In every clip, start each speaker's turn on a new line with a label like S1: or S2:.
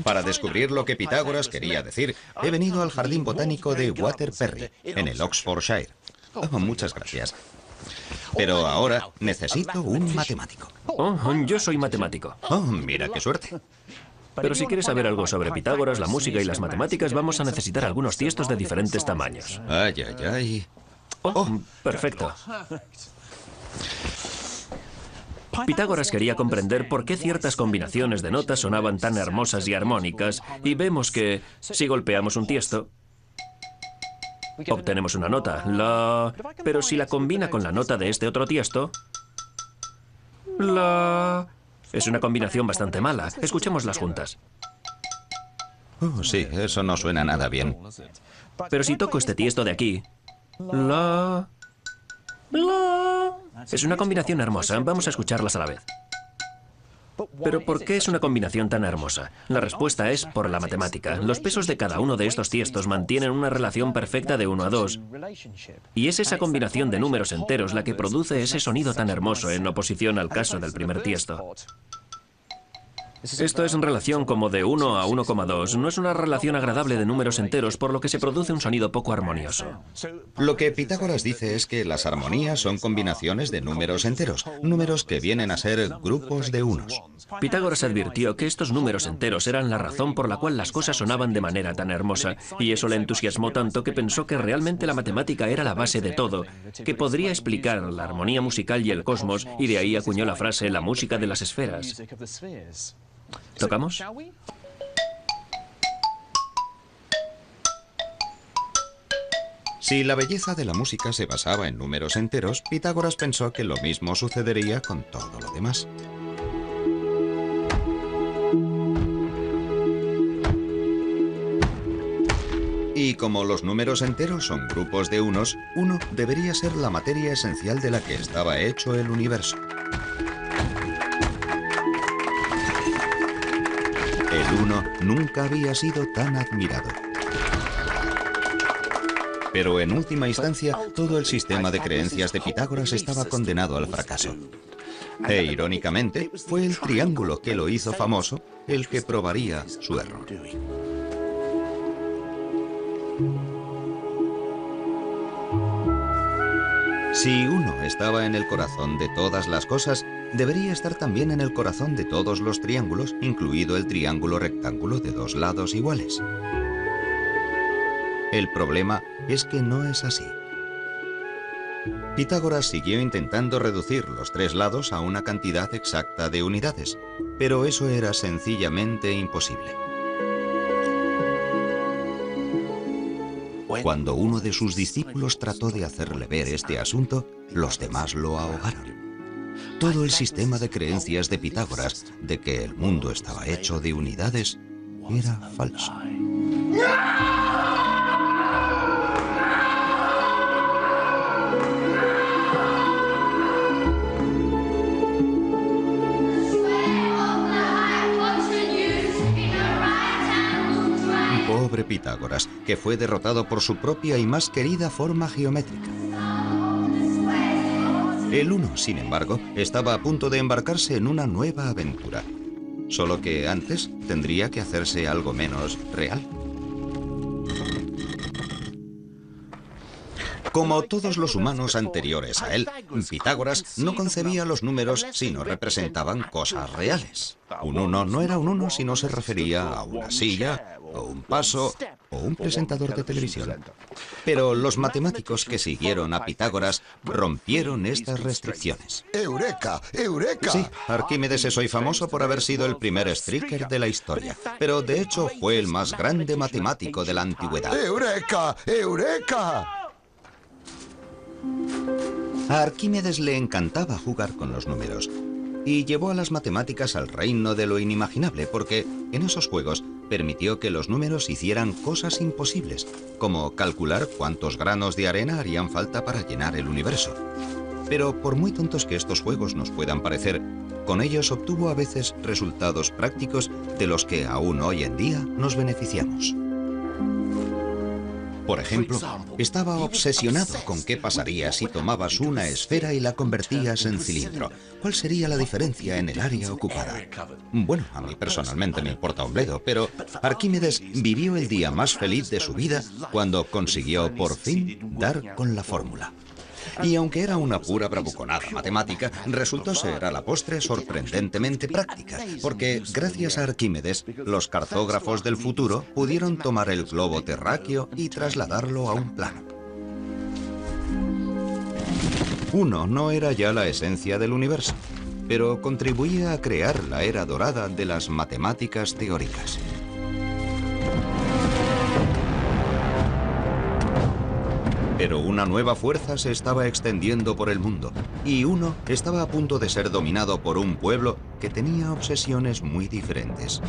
S1: Para descubrir lo que Pitágoras quería decir, he venido al Jardín Botánico de Waterperry, en el Oxfordshire. Oh, muchas gracias. Pero ahora necesito un matemático.
S2: Oh, yo soy matemático.
S1: Oh, mira qué suerte.
S2: Pero si quieres saber algo sobre Pitágoras, la música y las matemáticas, vamos a necesitar algunos tiestos de diferentes tamaños.
S1: Ay, ay, ay.
S2: Oh, perfecto. Pitágoras quería comprender por qué ciertas combinaciones de notas sonaban tan hermosas y armónicas, y vemos que si golpeamos un tiesto, obtenemos una nota, la... Pero si la combina con la nota de este otro tiesto, la... Es una combinación bastante mala. Escuchémoslas juntas.
S1: Oh, sí, eso no suena nada bien.
S2: Pero si toco este tiesto de aquí, la... Es una combinación hermosa. Vamos a escucharlas a la vez. ¿Pero por qué es una combinación tan hermosa? La respuesta es por la matemática. Los pesos de cada uno de estos tiestos mantienen una relación perfecta de 1 a 2. Y es esa combinación de números enteros la que produce ese sonido tan hermoso en oposición al caso del primer tiesto. Esto es en relación como de 1 a 1,2. No es una relación agradable de números enteros, por lo que se produce un sonido poco armonioso.
S1: Lo que Pitágoras dice es que las armonías son combinaciones de números enteros, números que vienen a ser grupos de unos.
S2: Pitágoras advirtió que estos números enteros eran la razón por la cual las cosas sonaban de manera tan hermosa, y eso le entusiasmó tanto que pensó que realmente la matemática era la base de todo, que podría explicar la armonía musical y el cosmos, y de ahí acuñó la frase «la música de las esferas». ¿Tocamos?
S1: Si la belleza de la música se basaba en números enteros, Pitágoras pensó que lo mismo sucedería con todo lo demás. Y como los números enteros son grupos de unos, uno debería ser la materia esencial de la que estaba hecho el universo. El uno nunca había sido tan admirado. Pero en última instancia, todo el sistema de creencias de Pitágoras estaba condenado al fracaso. E irónicamente, fue el triángulo que lo hizo famoso el que probaría su error. Si uno estaba en el corazón de todas las cosas, debería estar también en el corazón de todos los triángulos, incluido el triángulo rectángulo de 2 lados iguales. El problema es que no es así. Pitágoras siguió intentando reducir los 3 lados a una cantidad exacta de unidades, pero eso era sencillamente imposible. Cuando uno de sus discípulos trató de hacerle ver este asunto, los demás lo ahogaron. Todo el sistema de creencias de Pitágoras de que el mundo estaba hecho de unidades era falso. Pobre Pitágoras, que fue derrotado por su propia y más querida forma geométrica. El uno, sin embargo, estaba a punto de embarcarse en una nueva aventura. Solo que antes tendría que hacerse algo menos real. Como todos los humanos anteriores a él, Pitágoras no concebía los números si no representaban cosas reales. Un 1 no era un 1 si no se refería a una silla, o un paso, o un presentador de televisión. Pero los matemáticos que siguieron a Pitágoras rompieron estas restricciones.
S3: ¡Eureka! ¡Eureka!
S1: Sí, Arquímedes es hoy famoso por haber sido el primer striker de la historia, pero de hecho fue el más grande matemático de la antigüedad.
S3: ¡Eureka! ¡Eureka!
S1: A Arquímedes le encantaba jugar con los números y llevó a las matemáticas al reino de lo inimaginable porque en esos juegos permitió que los números hicieran cosas imposibles, como calcular cuántos granos de arena harían falta para llenar el universo. Pero por muy tontos que estos juegos nos puedan parecer, con ellos obtuvo a veces resultados prácticos de los que aún hoy en día nos beneficiamos. Por ejemplo, estaba obsesionado con qué pasaría si tomabas una esfera y la convertías en cilindro. ¿Cuál sería la diferencia en el área ocupada? Bueno, a mí personalmente me importa un bledo, pero Arquímedes vivió el día más feliz de su vida cuando consiguió por fin dar con la fórmula. Y aunque era una pura bravuconada matemática, resultó ser a la postre sorprendentemente práctica, porque gracias a Arquímedes, los cartógrafos del futuro pudieron tomar el globo terráqueo y trasladarlo a un plano. Uno no era ya la esencia del universo, pero contribuía a crear la era dorada de las matemáticas teóricas. Pero una nueva fuerza se estaba extendiendo por el mundo, y uno estaba a punto de ser dominado por un pueblo que tenía obsesiones muy diferentes.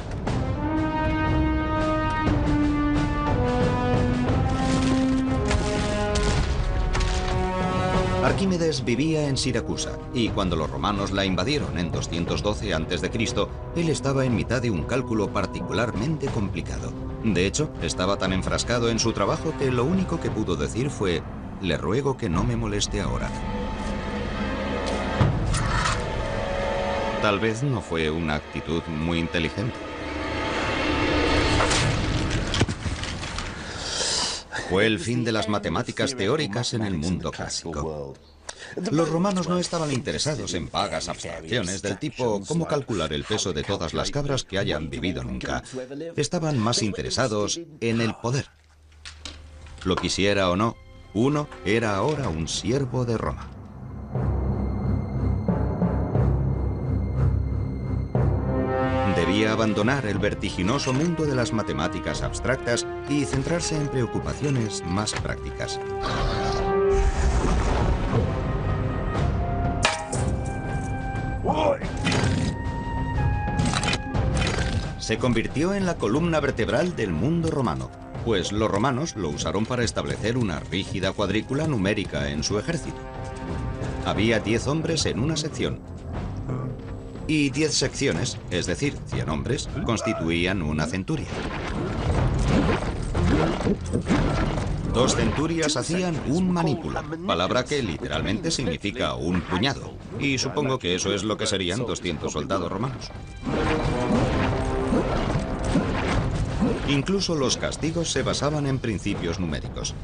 S1: Arquímedes vivía en Siracusa, y cuando los romanos la invadieron en 212 a.C., él estaba en mitad de un cálculo particularmente complicado. De hecho, estaba tan enfrascado en su trabajo que lo único que pudo decir fue: «Le ruego que no me moleste ahora». Tal vez no fue una actitud muy inteligente. Fue el fin de las matemáticas teóricas en el mundo clásico. Los romanos no estaban interesados en vagas abstracciones del tipo cómo calcular el peso de todas las cabras que hayan vivido nunca. Estaban más interesados en el poder. Lo quisiera o no, uno era ahora un siervo de Roma. Debía abandonar el vertiginoso mundo de las matemáticas abstractas y centrarse en preocupaciones más prácticas. Se convirtió en la columna vertebral del mundo romano, pues los romanos lo usaron para establecer una rígida cuadrícula numérica en su ejército. Había 10 hombres en una sección, y 10 secciones, es decir, 100 hombres, constituían una centuria. 2 centurias hacían un manípula, palabra que literalmente significa un puñado, y supongo que eso es lo que serían 200 soldados romanos. Incluso los castigos se basaban en principios numéricos.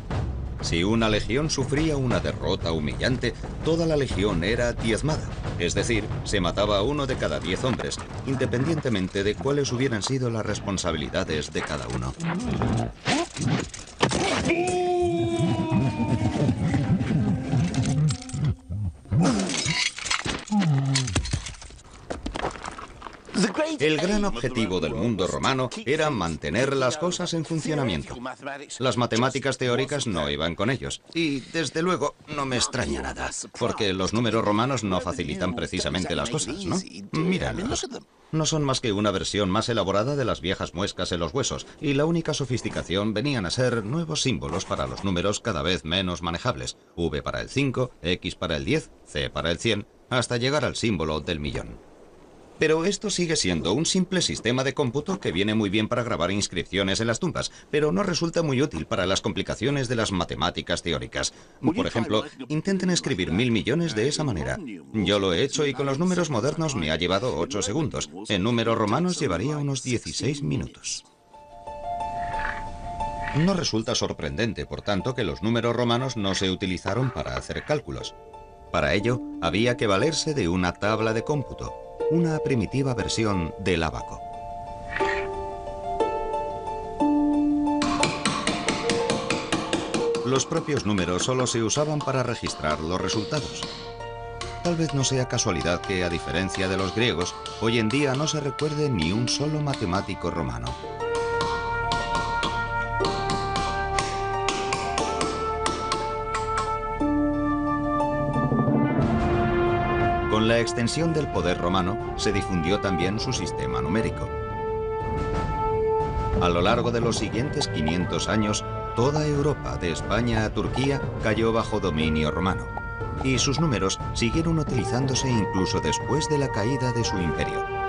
S1: Si una legión sufría una derrota humillante, toda la legión era diezmada, es decir, se mataba a 1 de cada 10 hombres, independientemente de cuáles hubieran sido las responsabilidades de cada uno. El gran objetivo del mundo romano era mantener las cosas en funcionamiento. Las matemáticas teóricas no iban con ellos. Y, desde luego, no me extraña nada, porque los números romanos no facilitan precisamente las cosas, ¿no? Míralos. No son más que una versión más elaborada de las viejas muescas en los huesos, y la única sofisticación venían a ser nuevos símbolos para los números cada vez menos manejables. V para el 5, X para el 10, C para el 100, hasta llegar al símbolo del millón. Pero esto sigue siendo un simple sistema de cómputo que viene muy bien para grabar inscripciones en las tumbas, pero no resulta muy útil para las complicaciones de las matemáticas teóricas. Por ejemplo, intenten escribir 1000 millones de esa manera. Yo lo he hecho y con los números modernos me ha llevado 8 segundos. En números romanos llevaría unos 16 minutos. No resulta sorprendente, por tanto, que los números romanos no se utilizaron para hacer cálculos. Para ello, había que valerse de una tabla de cómputo, una primitiva versión del ábaco. Los propios números solo se usaban para registrar los resultados. Tal vez no sea casualidad que, a diferencia de los griegos, hoy en día no se recuerde ni un solo matemático romano. Con la extensión del poder romano, se difundió también su sistema numérico. A lo largo de los siguientes 500 años, toda Europa, de España a Turquía, cayó bajo dominio romano, y sus números siguieron utilizándose incluso después de la caída de su imperio.